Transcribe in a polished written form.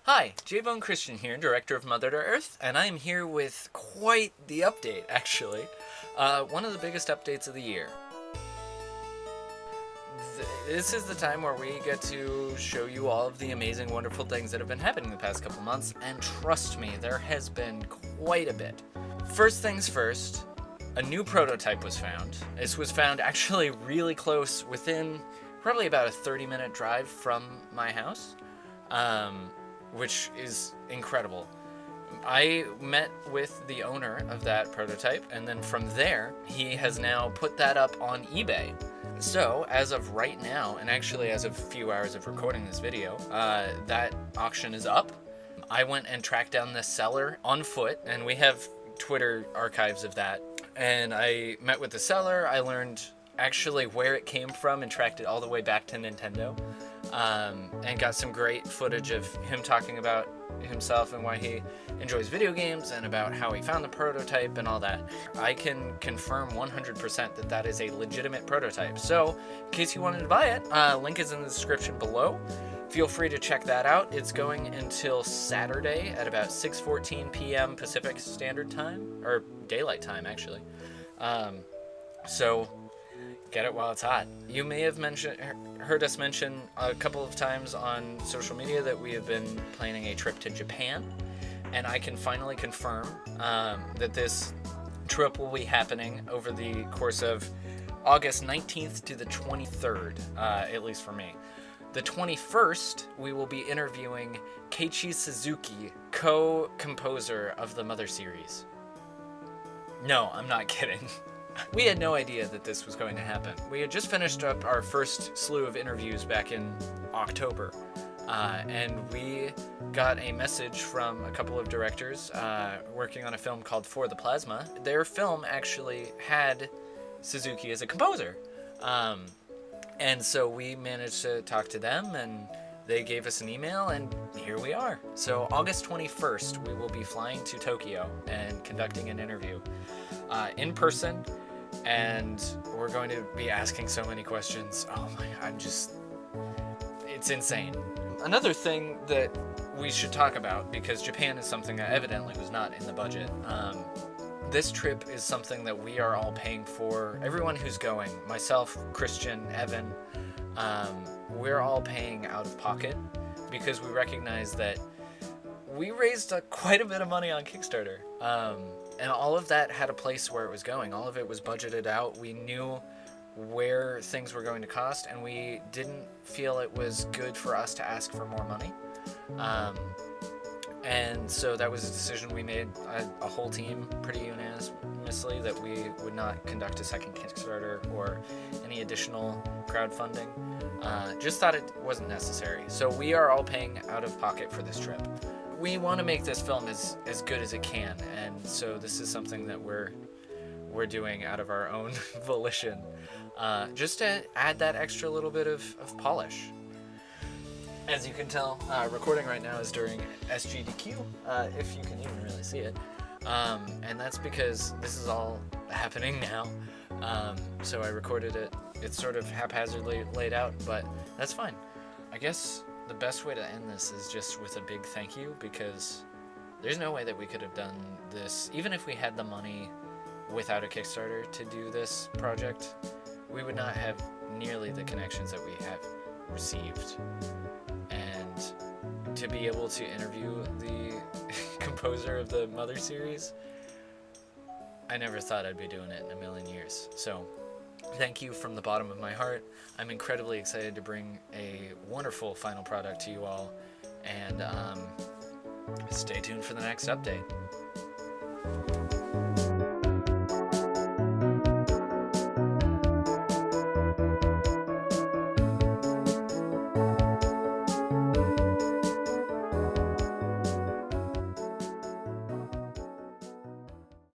Hi, J-Bone Christian here, director of Mother to Earth, and I'm here with quite the update, actually. One of the biggest updates of the year. This is the time where we get to show you all of the amazing, wonderful things that have been happening the past couple months, and trust me, there has been quite a bit. First things first, a new prototype was found. This was found actually really close, within probably about a 30-minute drive from my house. Which is incredible. I met with the owner of that prototype, and then from there, he has now put that up on eBay. So, as of right now, and actually as of a few hours of recording this video, that auction is up. I went and tracked down the seller on foot, and we have Twitter archives of that. And I met with the seller, I learned actually where it came from and tracked it all the way back to Nintendo. And got some great footage of him talking about himself and why he enjoys video games and about how he found the prototype and all that. I can confirm 100% that that is a legitimate prototype. So, in case you wanted to buy it, link is in the description below. Feel free to check that out. It's going until Saturday at about 6:14 p.m. Pacific Standard Time, or Daylight Time, actually. So, get it while it's hot. You may have heard us mention a couple of times on social media that we have been planning a trip to Japan, and I can finally confirm that this trip will be happening over the course of August 19th to the 23rd, at least for me. The 21st, we will be interviewing Keiichi Suzuki, co-composer of the Mother series. No, I'm not kidding. We had no idea that this was going to happen. We had just finished up our first slew of interviews back in October, and we got a message from a couple of directors working on a film called For the Plasma. Their film actually had Suzuki as a composer, and so we managed to talk to them, and they gave us an email, and here we are. So August 21st, we will be flying to Tokyo and conducting an interview in person. And we're going to be asking so many questions. Oh my God, it's insane. Another thing that we should talk about, because Japan is something that evidently was not in the budget. This trip is something that we are all paying for. Everyone who's going, myself, Christian, Evan, we're all paying out of pocket because we recognize that we raised quite a bit of money on Kickstarter. And all of that had a place where it was going. All of it was budgeted out. We knew where things were going to cost, and we didn't feel it was good for us to ask for more money. And so that was a decision we made, a whole team, pretty unanimously, that we would not conduct a second Kickstarter or any additional crowdfunding. Just thought it wasn't necessary. So we are all paying out of pocket for this trip. We want to make this film as good as it can, and so this is something that we're doing out of our own volition, just to add that extra little bit of polish. As you can tell, recording right now is during SGDQ, if you can even really see it, and that's because this is all happening now, so I recorded it. It's sort of haphazardly laid out, but that's fine. I guess the best way to end this is just with a big thank you, because there's no way that we could have done this, even if we had the money without a Kickstarter to do this project. We would not have nearly the connections that we have received. And to be able to interview the composer of the Mother series, I never thought I'd be doing it in a million years. So thank you from the bottom of my heart. I'm incredibly excited to bring a wonderful final product to you all, and stay tuned for the next update.